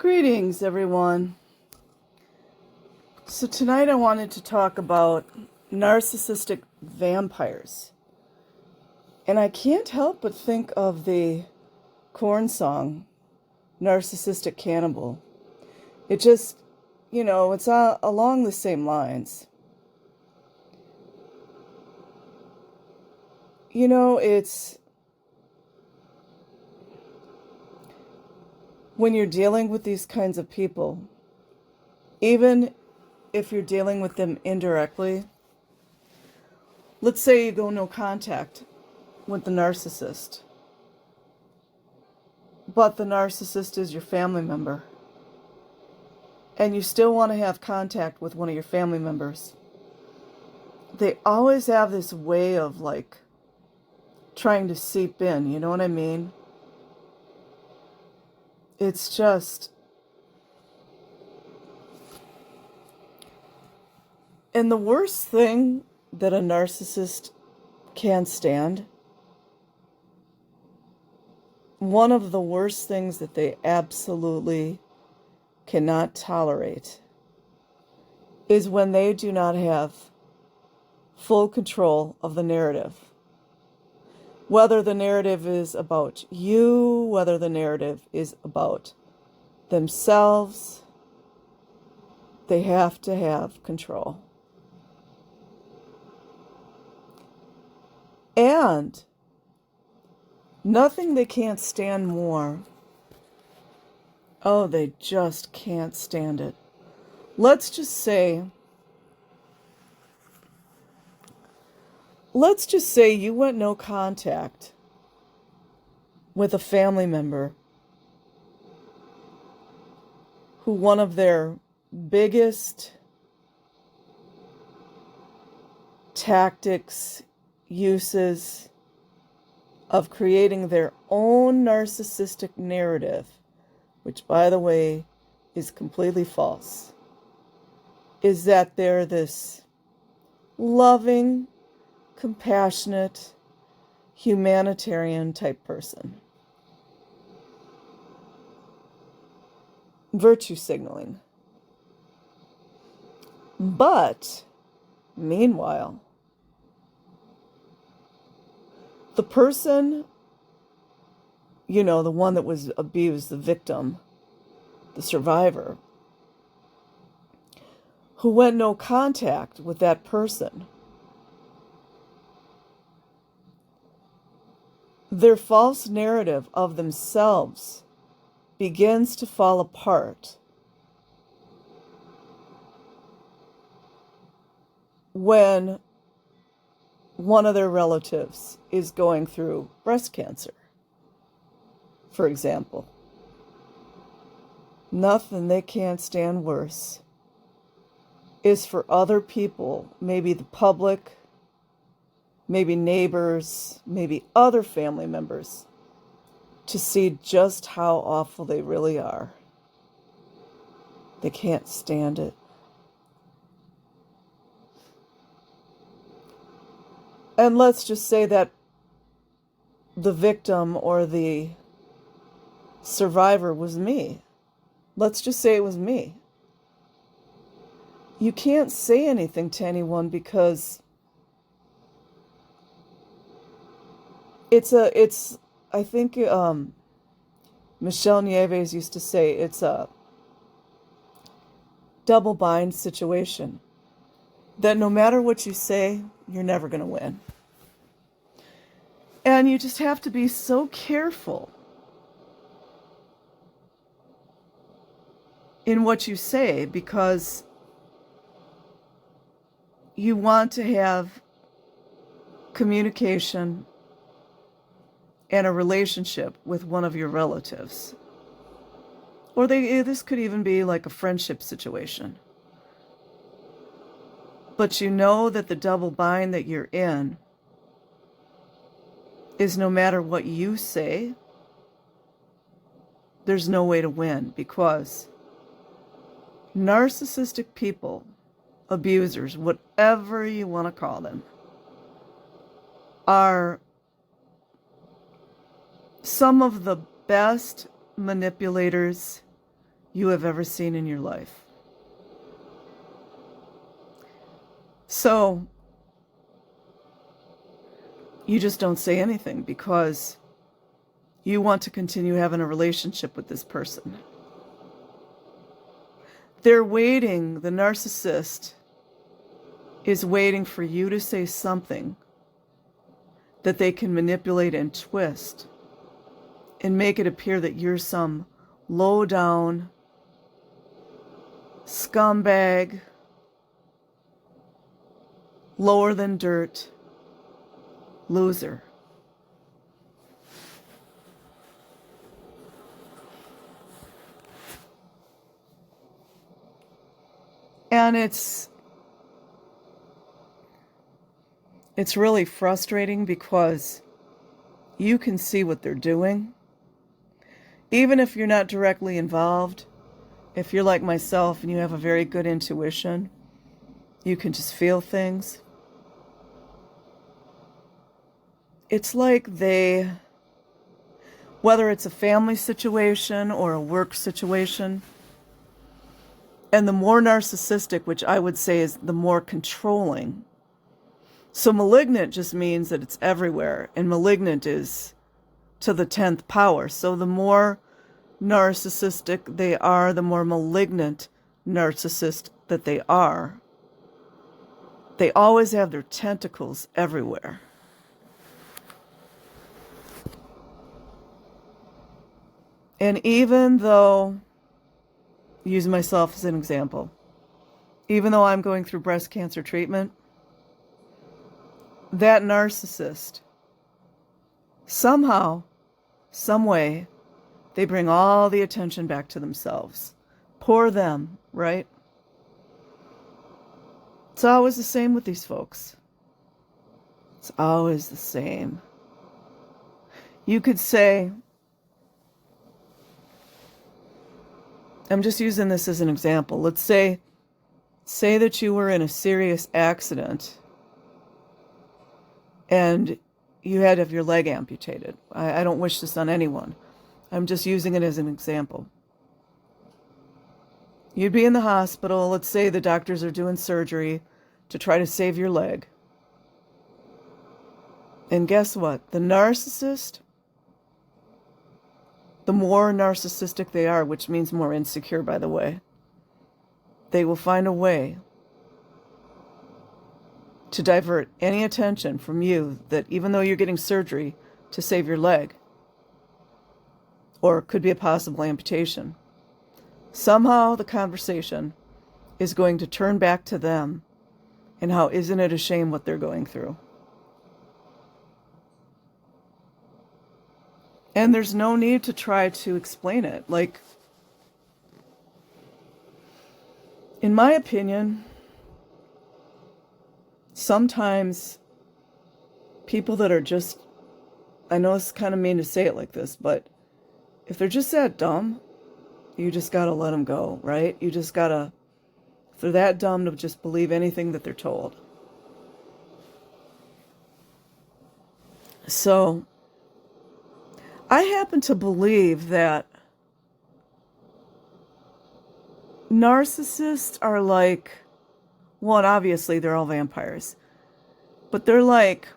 Greetings, everyone. So tonight I wanted to talk about narcissistic vampires. And I can't help but think of the Korn song, Narcissistic Cannibal. It just, it's along the same lines. It's when you're dealing with these kinds of people, even if you're dealing with them indirectly, let's say you go no contact with the narcissist, but the narcissist is your family member, and you still want to have contact with one of your family members. They always have this way of trying to seep in, you know what I mean? It's just, and the worst thing that a narcissist can't stand, one of the worst things that they absolutely cannot tolerate, is when they do not have full control of the narrative. Whether the narrative is about you, whether the narrative is about themselves, they have to have control. And nothing they can't stand more. Oh, they just can't stand it. Let's just say you went no contact with a family member who one of their biggest tactics, uses of creating their own narcissistic narrative, which, by the way, is completely false, is that they're this loving, compassionate, humanitarian type person. Virtue signaling. But, meanwhile, the person, the one that was abused, the victim, the survivor, who went no contact with that person, their false narrative of themselves begins to fall apart when one of their relatives is going through breast cancer, for example. Nothing they can't stand worse is for other people, maybe the public, maybe neighbors, maybe other family members, to see just how awful they really are. They can't stand it. And let's just say that the victim or the survivor was me. Let's just say it was me. You can't say anything to anyone because I think Michelle Nieves used to say it's a double bind situation. That no matter what you say, you're never going to win. And you just have to be so careful in what you say, because you want to have communication and a relationship with one of your relatives. Or this could even be like a friendship situation. But you know that the double bind that you're in is no matter what you say, there's no way to win, because narcissistic people, abusers, whatever you want to call them, are some of the best manipulators you have ever seen in your life. So you just don't say anything because you want to continue having a relationship with this person. They're waiting, the narcissist is waiting for you to say something that they can manipulate and twist and make it appear that you're some low-down scumbag, lower than dirt loser. And it's really frustrating because you can see what they're doing. Even if you're not directly involved, if you're like myself and you have a very good intuition, you can just feel things. It's like whether it's a family situation or a work situation, and the more narcissistic, which I would say is the more controlling. So malignant just means that it's everywhere, and malignant is to the 10th power. So the more narcissistic they are, the more malignant narcissist that they are. They always have their tentacles everywhere. And even though, use myself as an example, even though I'm going through breast cancer treatment, that narcissist, somehow, some way, they bring all the attention back to themselves. Poor them, right? It's always the same with these folks. It's always the same. You could say, I'm just using this as an example. Let's say that you were in a serious accident and you had to have your leg amputated. I don't wish this on anyone. I'm just using it as an example. You'd be in the hospital. Let's say the doctors are doing surgery to try to save your leg. And guess what? The narcissist, the more narcissistic they are, which means more insecure, by the way, they will find a way to divert any attention from you, that even though you're getting surgery to save your leg, or it could be a possible amputation, somehow the conversation is going to turn back to them and how isn't it a shame what they're going through. And there's no need to try to explain it. Like, in my opinion, sometimes people that are just, I know it's kind of mean to say it like this, but if they're just that dumb, you just gotta let them go, right? You just gotta, if they're that dumb to just believe anything that they're told. So, I happen to believe that narcissists are like, one, obviously they're all vampires, but they're like,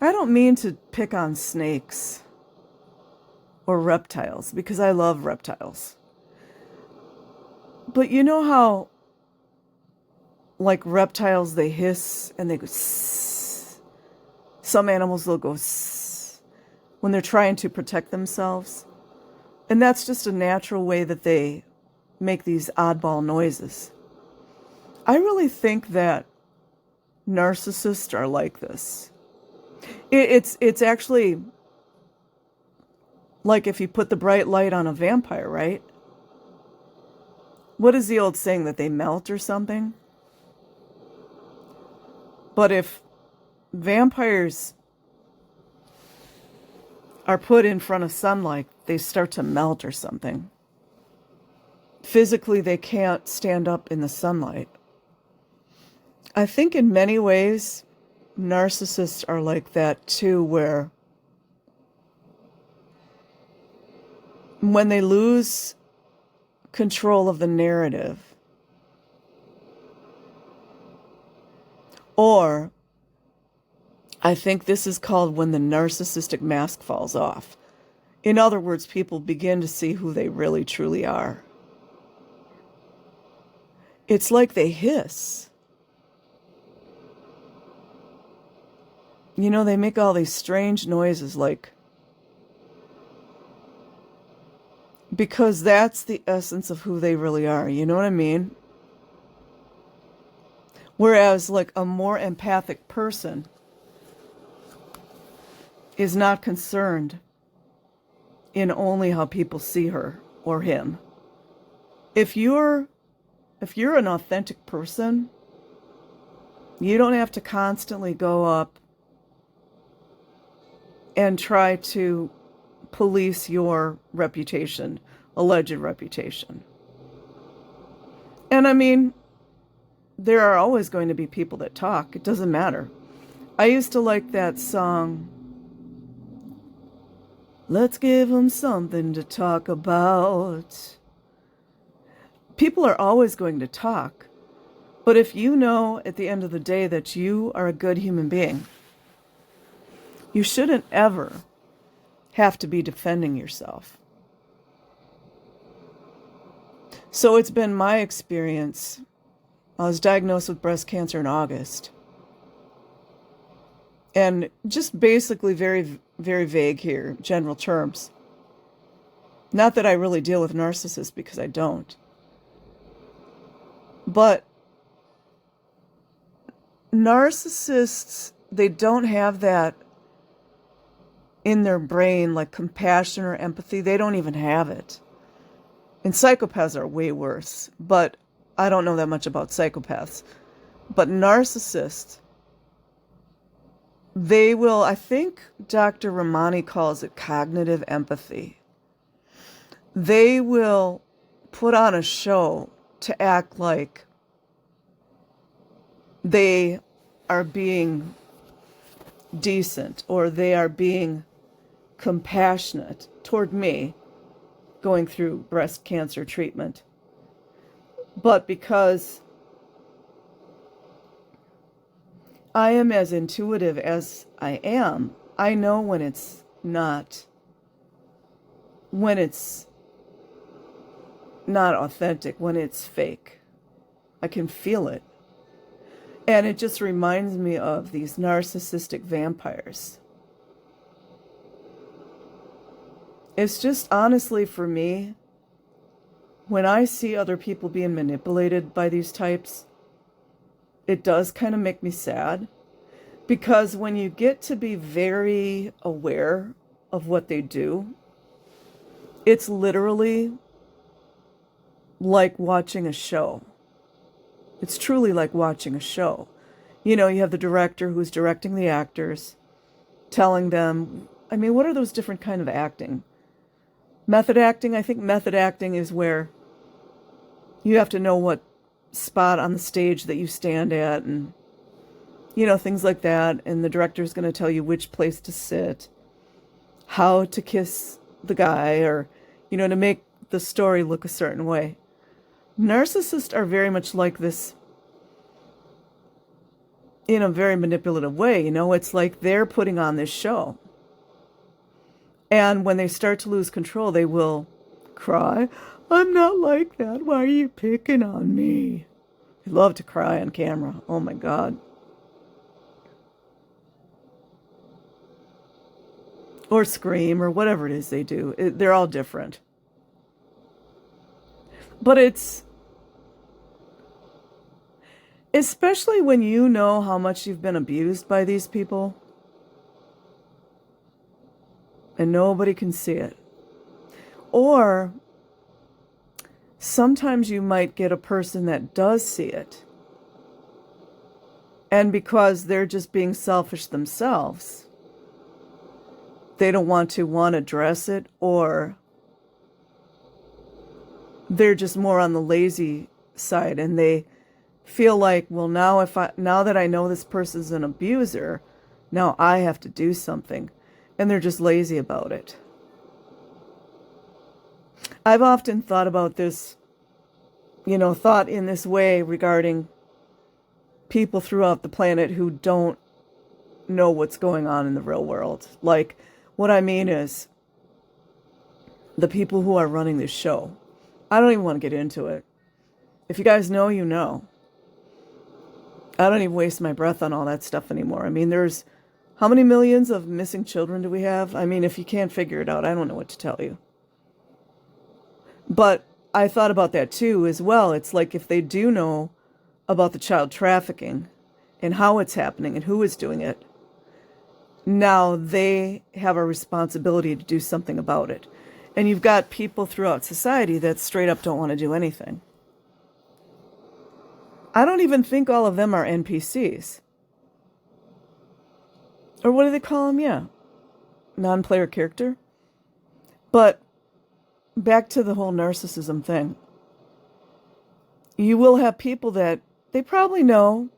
I don't mean to pick on snakes or reptiles because I love reptiles. But you know how, like reptiles, they hiss and they go sss. Some animals will go sss when they're trying to protect themselves. And that's just a natural way that they make these oddball noises. I really think that narcissists are like this. It's actually like if you put the bright light on a vampire, right? What is the old saying, that they melt or something? But if vampires are put in front of sunlight, they start to melt or something. Physically, they can't stand up in the sunlight. I think in many ways, narcissists are like that too, where when they lose control of the narrative, or I think this is called when the narcissistic mask falls off. In other words, people begin to see who they really truly are. It's like they hiss. You know, they make all these strange noises like, because that's the essence of who they really are. You know what I mean? Whereas like a more empathic person is not concerned in only how people see her or him. If you're an authentic person, you don't have to constantly go up and try to police your reputation, alleged reputation. And I mean, there are always going to be people that talk. It doesn't matter. I used to like that song, "Let's give them something to talk about." People are always going to talk. But if you know at the end of the day that you are a good human being, you shouldn't ever have to be defending yourself. So it's been my experience. I was diagnosed with breast cancer in August. And just basically very, very vague here, general terms. Not that I really deal with narcissists, because I don't. But narcissists, they don't have that in their brain, like compassion or empathy. They don't even have it. And psychopaths are way worse. But I don't know that much about psychopaths. But narcissists, they will, I think Dr. Ramani calls it cognitive empathy. They will put on a show to act like they are being decent or they are being compassionate toward me going through breast cancer treatment. But because I am as intuitive as I am, I know when it's not authentic, when it's fake. I can feel it. And it just reminds me of these narcissistic vampires. It's just honestly for me, when I see other people being manipulated by these types, it does kind of make me sad. Because when you get to be very aware of what they do, it's literally like watching a show. It's truly like watching a show. You know, you have the director who's directing the actors, telling them, I mean, what are those different kind of acting? Method acting, I think method acting is where you have to know what spot on the stage that you stand at and, you know, things like that. And the director's going to tell you which place to sit, how to kiss the guy, or, you know, to make the story look a certain way. Narcissists are very much like this in a very manipulative way. You know, it's like they're putting on this show. And when they start to lose control, they will cry. I'm not like that. Why are you picking on me? They love to cry on camera. Oh my God. Or scream, or whatever it is they do. They're all different. But it's, especially when you know how much you've been abused by these people, and nobody can see it. Or sometimes you might get a person that does see it. And because they're just being selfish themselves, they don't want to address it, or they're just more on the lazy side, and they feel like, well, now that I know this person's an abuser, now I have to do something. And they're just lazy about it. I've often thought about this, thought in this way regarding people throughout the planet who don't know what's going on in the real world. Like, what I mean is the people who are running this show. I don't even want to get into it. If you guys know, you know. I don't even waste my breath on all that stuff anymore. I mean, there's how many millions of missing children do we have? I mean, if you can't figure it out, I don't know what to tell you. But I thought about that too as well. It's like if they do know about the child trafficking and how it's happening and who is doing it, now they have a responsibility to do something about it. And you've got people throughout society that straight up don't want to do anything. I don't even think all of them are NPCs. Or what do they call them? Yeah. Non-player character. But back to the whole narcissism thing. You will have people that they probably know.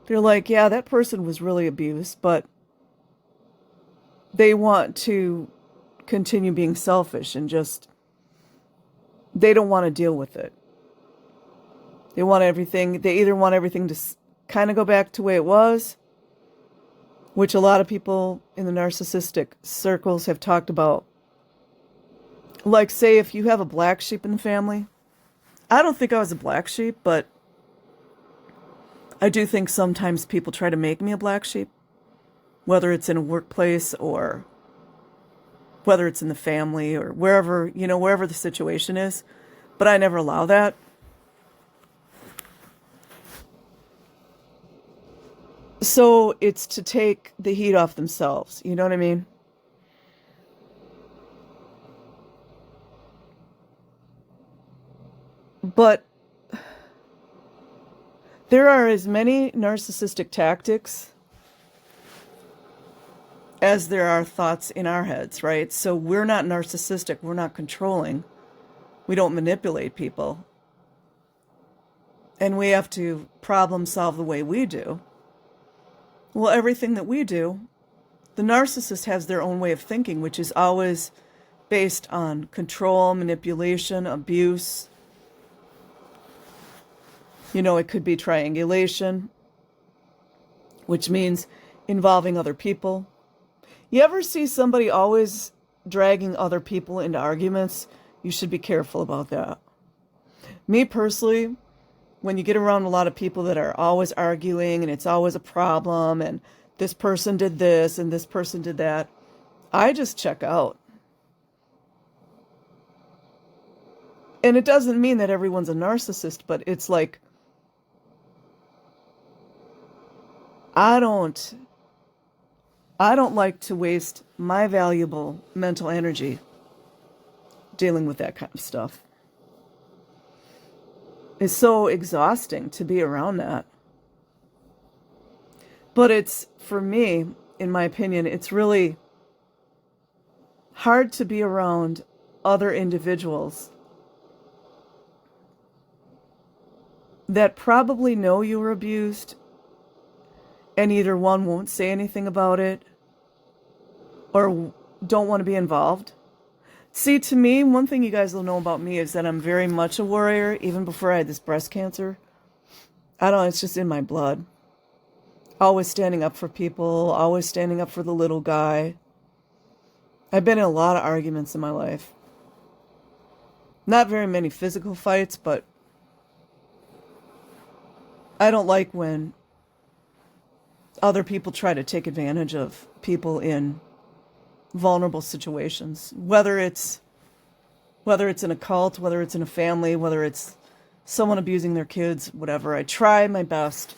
They're like, yeah, that person was really abused, but they want to continue being selfish and just, they don't want to deal with it. They either want everything to kind of go back to the way it was, which a lot of people in the narcissistic circles have talked about. Like, say, if you have a black sheep in the family, I don't think I was a black sheep, but I do think sometimes people try to make me a black sheep, whether it's in a workplace or whether it's in the family or wherever, wherever the situation is. But I never allow that. So it's to take the heat off themselves. You know what I mean? But there are as many narcissistic tactics as there are thoughts in our heads, right? So we're not narcissistic. We're not controlling. We don't manipulate people. And we have to problem solve the way we do. Well, everything that we do, the narcissist has their own way of thinking, which is always based on control, manipulation, abuse. It could be triangulation, which means involving other people. You ever see somebody always dragging other people into arguments? You should be careful about that. Me personally, when you get around a lot of people that are always arguing and it's always a problem and this person did this and this person did that, I just check out. And it doesn't mean that everyone's a narcissist, but it's like, I don't like to waste my valuable mental energy dealing with that kind of stuff. It's so exhausting to be around that. But it's, for me, in my opinion, it's really hard to be around other individuals that probably know you were abused, and either one won't say anything about it or don't want to be involved. See, to me, one thing you guys will know about me is that I'm very much a warrior, even before I had this breast cancer. I don't know, it's just in my blood. Always standing up for people, always standing up for the little guy. I've been in a lot of arguments in my life. Not very many physical fights, but I don't like when other people try to take advantage of people in vulnerable situations, whether it's in a cult, whether it's in a family, whether it's someone abusing their kids, whatever. I try my best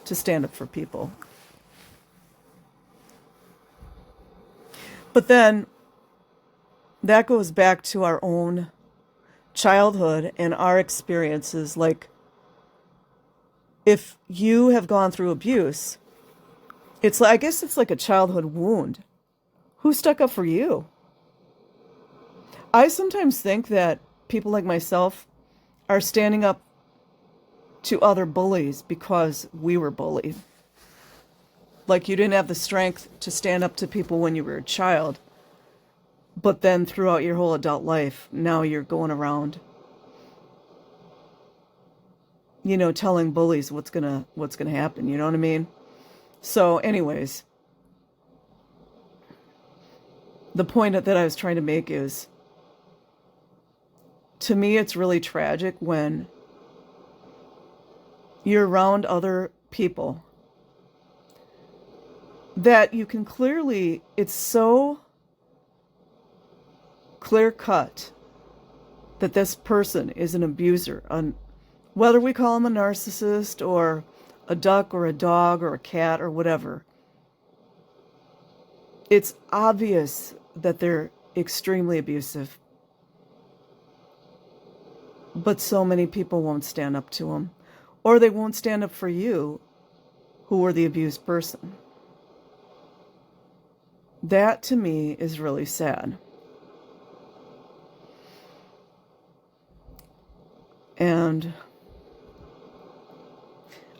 to stand up for people. But then that goes back to our own childhood and our experiences. Like, if you have gone through abuse, I guess it's like a childhood wound. Who stuck up for you? I sometimes think that people like myself are standing up to other bullies because we were bullied. Like, you didn't have the strength to stand up to people when you were a child. But then throughout your whole adult life, now you're going around, telling bullies what's gonna happen. You know what I mean? So, anyways, the point that I was trying to make is, to me, it's really tragic when you're around other people that you can clearly, it's so clear cut that this person is an abuser, whether we call him a narcissist or a duck or a dog or a cat or whatever. It's obvious that they're extremely abusive. But so many people won't stand up to them. Or they won't stand up for you, who were the abused person. That, to me, is really sad. And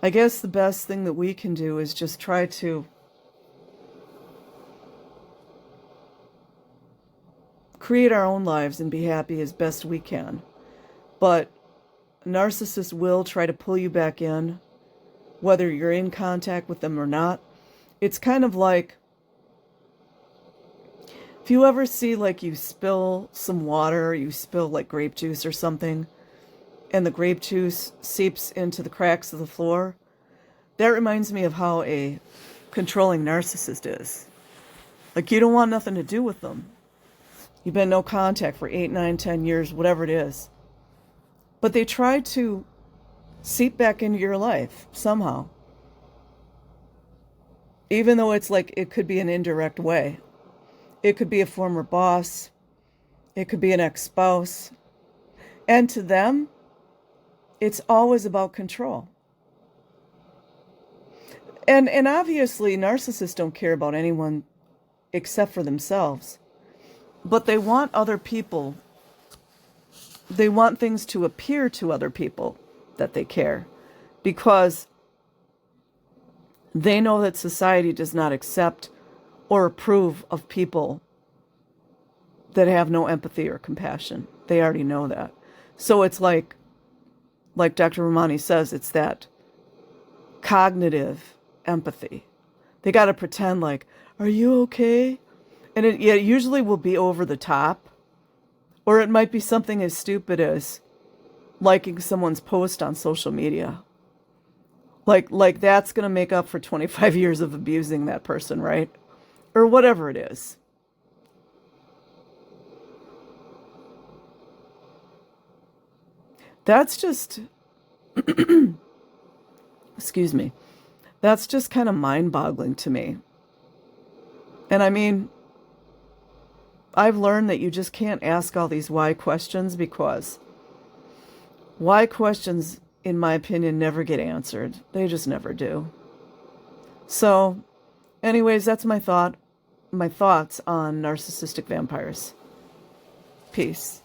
I guess the best thing that we can do is just try to create our own lives and be happy as best we can. But narcissists will try to pull you back in, whether you're in contact with them or not. It's kind of like, if you ever see, like, you spill some water, you spill like grape juice or something, and the grape juice seeps into the cracks of the floor, that reminds me of how a controlling narcissist is. Like, you don't want nothing to do with them. You've been no contact for 8, 9, 10 years, whatever it is. But they try to seep back into your life somehow. Even though it's like, it could be an indirect way. It could be a former boss. It could be an ex-spouse. And to them, it's always about control. And obviously, narcissists don't care about anyone except for themselves. But they want other people, they want things to appear to other people that they care, because they know that society does not accept or approve of people that have no empathy or compassion. They already know that. So it's like Dr. Romani says, it's that cognitive empathy. They got to pretend like, are you okay? And it usually will be over the top. Or it might be something as stupid as liking someone's post on social media. Like that's going to make up for 25 years of abusing that person, right? Or whatever it is. That's just, excuse me, that's just kind of mind-boggling to me. And I mean, I've learned that you just can't ask all these why questions, because why questions, in my opinion, never get answered. They just never do. So, anyways, that's my thoughts on narcissistic vampires. Peace.